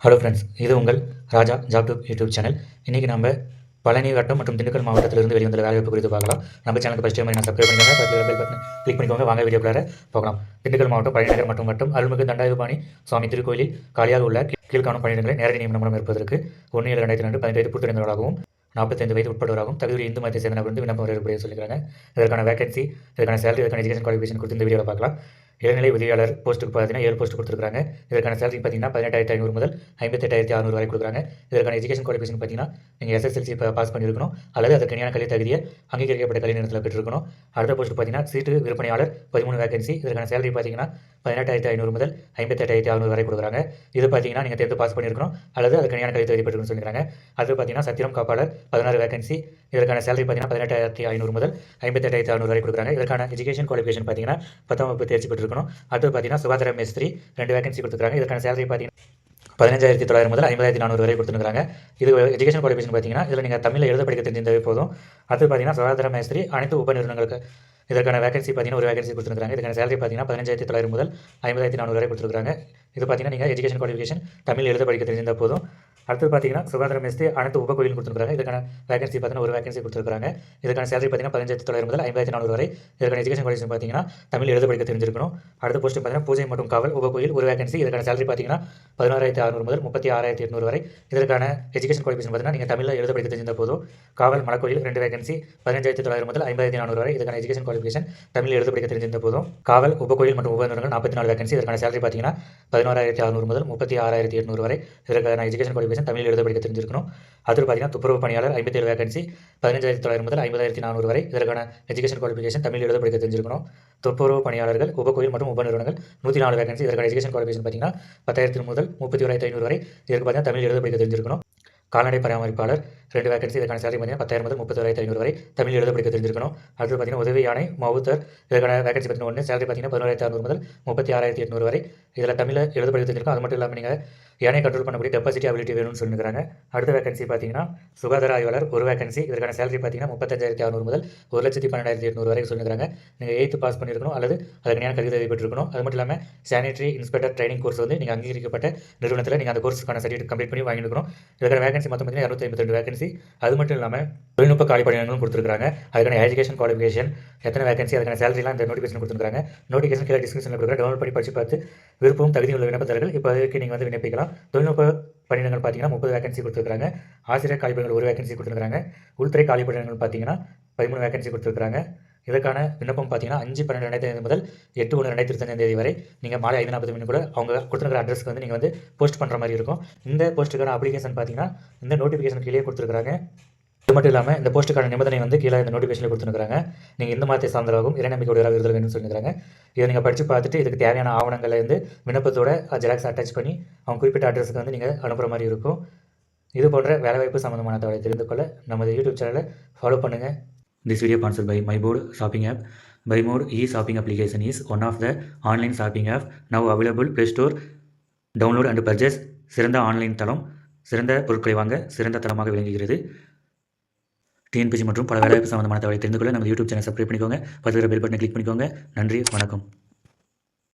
Hello friends, இது உங்கள் ராஜா job YouTube channel. இன்றைக்கி நம்ம பழனி வட்டம் மற்றும் திண்டுக்கல் மாவட்டத்திலிருந்து வெளிவந்துள்ள வேலைவாய்ப்பு குறித்து பார்க்கலாம். நம்ம சேனலுக்கு ஃபஸ்ட் டைம் சப்ஸ்கிரைப் பண்ணிக்கோங்க, பக்கத்தில் பெல் பட்டன் கிளிக் பண்ணிக்கோங்க. வாங்க வீடியோக்குள்ளார போகலாம். திண்டுக்கல் மாவட்டம் பழனி நகர் மற்றும் வட்டம் அருள்மிகு தண்டாயுதபாணி சுவாமி திருக்கோயிலில் காலியாக உள்ள கீழ்காணும் பணியிடங்களை நேரடி நியமனம் மூலம் இருப்பதற்கு 1/7/2002 18 பூர்த்தடைந்தவர்களாகவும் 45 வயது உட்பட்டவராகவும் தகுதி இந்து மதத்தை சேர்ந்தவர்கள் வந்து விண்ணப்பம் வரக்கூடிய சொல்லிக்கிறாங்க. இதற்கான வேகன்சி, இதற்கான சேலரி, இதற்கான எஜுகேஷன் குவாலிஃபிகேஷன் குறித்து இந்த வீடியோவில் பார்க்கலாம். இளநிலை உதவியாளர் போஸ்ட்டுக்கு பார்த்தீங்கன்னா 7 போஸ்ட் கொடுத்துருக்காங்க. இதற்கான சேலரி பார்த்தீங்கன்னா 18,500 முதல் 58,600 வரை கொடுக்குறாங்க. இதற்கான எஜுகேஷன் குவாலிஃபிகேஷன் பார்த்தீங்கன்னா நீங்கள் SSLC பாஸ் பண்ணியிருக்கணும் அல்லது அதற்கு இணையான கல்வி தகுதியை அங்கீகரிக்கப்பட்ட கல்வி நிறுவனத்தில் பெற்றிருக்கணும். அடுத்த போஸ்ட் பார்த்தீங்கன்னா சீட்டு விற்பனையாளர் 13 வேகன்சி. இதற்கான சேலரி பார்த்தீங்கன்னா 18,500 முதல் 58,600 வரை கொடுக்குறாங்க. இது பார்த்தீங்கன்னா நீங்கள் 10th பாஸ் பண்ணியிருக்கணும் அல்லது அதுக்கு இணையான கல்வி தகுதி பெற்றிருக்கணும்னு சொல்லிக்கிறாங்க. அது பார்த்தீங்கன்னா சத்திரம் காப்பாளர் 16 வேகன்சி. இதற்கான சேலரி பார்த்தீங்கன்னா 18,500 முதல் 58,600 வரை கொடுக்குறாங்க. இதற்கான எஜுகேஷன் குவாலிஃபிகேஷன் பார்த்தீங்கன்னா 10ஆம் வகுப்பு தேர்ச்சி பெற்றிருக்கணும். அடுத்து பார்த்தீங்கன்னா சுகாதார மேஸ்திரி 2 வேகன்சி கொடுத்துருக்காங்க. இதற்கான சேலரி பார்த்தீங்கன்னா 15,900 முதல் 50,400 வரை கொடுத்துருக்காங்க. இது எஜுகேஷன் குவாலிஃபிகேஷன் பார்த்தீங்கன்னா இதில் நீங்கள் தமிழில் எழுத படிக்க தெரிஞ்சிருந்தாவே போதும். அடுத்து பார்த்தீங்கன்னா சுகாதார மேஸ்திரி அனைத்து உப நிறுவனங்களுக்கு இதற்கான வேகன்சி பார்த்தீங்கன்னா ஒரு வேகன்சி கொடுத்துருக்காங்க. இதுக்கான சேலரி பார்த்தீங்கன்னா 15,900 முதல் 50,400 வரை கொடுத்துருக்காங்க. இது பார்த்தீங்கன்னா நீங்கள் எஜுகேஷன் குவாலிஃபிகேஷன் தமிழ் எழுத படிக்க தெரிஞ்சிருந்தால் போதும். அடுத்து பார்த்தீங்கன்னா சுகாதார மேஸ்திரி அனைத்து உப கோயில் கொடுத்துருக்காங்க. இதுக்கான வேகன்சி பார்த்தீங்கன்னா ஒரு வேகன்சி கொடுத்துருக்காங்க. இதுக்கான சேலரி பார்த்தீங்கன்னா 15,900 முதல் 50,400 வரை. இதற்கான எஜுகேஷன் குவாலிஃபிகேஷன் பார்த்தீங்கன்னா தமிழ் எழுத படிக்க தெரிஞ்சிருக்கணும். அடுத்த போஸ்ட் பார்த்தீங்கன்னா பூஜை மற்றும் காவல் உப கோயில் ஒரு வேகன்சி. இதற்கான சேலரி பார்த்தீங்கன்னா 16,600 முதல் 36,800 வரை. இதற்கான எஜுகேஷன் குவாலிஃபிகேஷன் பார்த்தீங்கன்னா நீங்கள் தமிழில் எழுத படிக்க தெரிஞ்சிருந்தால் போதும். காவல் மலக்கோயில் 2 வேகன்சி 15,900 முதல் 50,400 வரை. இதுக்கான எஜுகேஷன் குவாலிஃபிகேஷன் தமிழ் எழுத படிக்க தெரிஞ்சிருந்த போதும். காவல் உப கோயில் மற்றும் உப நிறுவனங்கள் 44 வேகன்சி. இதற்கான சேலரி பார்த்தீங்கன்னா 16,600 முதல் 36,800 வரை. இதற்கான எஜுகேஷன் குவாலிஃபிகேஷன் தமிழ் எழுத படிக்க தெரிஞ்சிருக்கணும். அடுத்து பார்த்தீங்கன்னா துப்புரவு பணியாளர் 57 வேகன்சி 15,900 முதல் 50,400 வரை. இதற்கான எஜுகேஷன் குவாலிஃபிகேஷன் தமிழ் எழுத படிக்க தெரிஞ்சிருக்கணும். துப்புரவு பணியாளர்கள் உப கோயில் மற்றும் உப நிறுவனங்கள் 104 வேகன்சி. இதற்கான எஜுகேஷன் குவாலிஃபிகேஷன் பார்த்தீங்கன்னா 10,000 முதல் 31,500 வரை. இதற்கு பார்த்தீங்கன்னா தமிழ் எழுத படிக்க தெரிஞ்சிருக்கணும். கால்நடை பராமரிப்பாளர் 2 வேகன்சி. இதற்கான சேலரி பார்த்தீங்கன்னா 10,000 முதல் 31,500 வரை. தமிழ் எழுத படிக்க தெரிஞ்சிருக்கணும். அடுத்து பார்த்தீங்கன்னா உதவி யானை மவுத்தர். இதற்கான வேகன்சி பார்த்தீங்கன்னா 1 சேலரி பார்த்தீங்கன்னா 11,600 முதல் 36,800 வரை. இதில் தமிழ் எழுத படிக்க தெரிஞ்சிருக்கும். அது மட்டும் இல்லாமல் நீங்கள் யானை கண்ட்ரோல் பண்ணக்கூடிய கெப்பாசிட்டி அபிலிட்டி வேணும்னு சொல்லியிருக்காங்க. அடுத்த வேகன்சி பார்த்தீங்கன்னா சுகாதார ஆய்வாளர் ஒரு வேகன்சி. இதற்கான சேலரி பார்த்தீங்கன்னா 35,600 முதல் 1,12,800 வரை சொல்லியிருக்காங்க. நீங்கள் 8th பாஸ் பண்ணியிருக்கணும் அல்லது அதுக்கு இணையான கல்வி தகுதி பெற்றிருக்கணும். அது மட்டும் இல்லாமல் சானிட்டரி இன்ஸ்பெக்டர் ட்ரைனிங் கோர்ஸ் வந்து நீங்கள் அங்கீகரிக்கப்பட்ட நிறுவனத்தில் நீங்கள் அந்த கோர்ஸுக்கான சர்டிஃபிகேட் கம்ப்ளீட் பண்ணி வாங்கியிருக்கணும். இதற்கான வேகன்சி மொத்தம் பார்த்தீங்கன்னா 252 வேகன்சி. அது மட்டும் இல்லாமல் தொழில்நுட்ப காலி பணியிடங்களும் கொடுத்துருக்காங்க. அதுக்கான எஜுகேஷன் குவாலிஃபிகேஷன் எத்தனை வேகன்சி அதுக்கான சேலரிலாம் இந்த நோட்டிஃபிகேஷன் கொடுத்துருக்காங்க. நோட்டிஃபிகேஷன் கீழே டிஸ்கிரிப்ஷனில் கொடுக்குற டவுன்லோட் பண்ணி படித்து பார்த்து விருப்பம் தகுதி உள்ள விண்ணப்பதாரர்கள் இப்போ அதுக்கு நீங்கள் வந்து விண்ணப்பிக்கலாம். தொழில்நுட்ப பணியிடங்கள் பார்த்தீங்கன்னா 30 வேகன்சி கொடுத்துருக்காங்க. ஆசிரியர் காலி பணிகள் ஒரு வேகன்சி கொடுத்துருக்காங்க. உள்துறை காலி பணியிடங்கள் பார்த்தீங்கன்னா 13 வேகன்சி கொடுத்துருக்காங்க. இதற்கான விண்ணப்பம் பார்த்தீங்கன்னா 5/12/2005 முதல் 8/1/2025 வரை நீங்கள் மாலை 5:40 கூட அவங்க கொடுத்துருக்கிற அட்ரஸ்க்கு வந்து நீங்கள் வந்து போஸ்ட் பண்ணுற மாதிரி இருக்கும். இந்த போஸ்ட்டுக்கான அப்ளிகேஷன் பார்த்தீங்கன்னா இந்த நோட்டிஃபிகேஷன் கீழே கொடுத்துருக்காங்க. இது மட்டும் இல்லாமல் இந்த போஸ்ட்டுக்கான நிபந்தனை வந்து கீழே இந்த நோட்டிஃபிகேஷனில் கொடுத்துருக்காங்க. நீங்கள் இந்த மதத்தை சார்ந்தவராகவும் இறைநம்பிக்கையுடையவராக இருந்தல் வேணும்னு சொல்லியிருக்காங்க. இதை நீங்கள் படித்து பார்த்துட்டு இதுக்கு தேவையான ஆவணங்களை வந்து விண்ணப்பத்தோட ஜெராக்ஸ் அட்டாச் பண்ணி அவங்க குறிப்பிட்ட அட்ரஸுக்கு வந்து நீங்கள் அனுப்புகிற மாதிரி இருக்கும். இது போன்ற வேலைவாய்ப்பு சம்பந்தமான தகவலை தெரிந்து கொள்ள நமது யூடியூப் சேனலை ஃபாலோ பண்ணுங்கள். This video sponsored by MyBoard shopping app. MyBoard e-shopping application is one of the online shopping app now available Play Store. Download and purchase. சிறந்த ஆன்லைன் தளம், சிறந்த பொருட்களை வாங்க சிறந்த தளமாக விளங்குகிறது. டிஎன்பிசி மற்றும் பல வேலைவாய்ப்பு சம்பந்தமான தகவலை தெரிந்து கொள்ள நமது யூடியூப் சேனல் சப்ஸ்கிரைப் பண்ணிக்கோங்க. பக்கத்தில் பெல் பட்டனை கிளிக் பண்ணிக்கோங்க. நன்றி, வணக்கம்.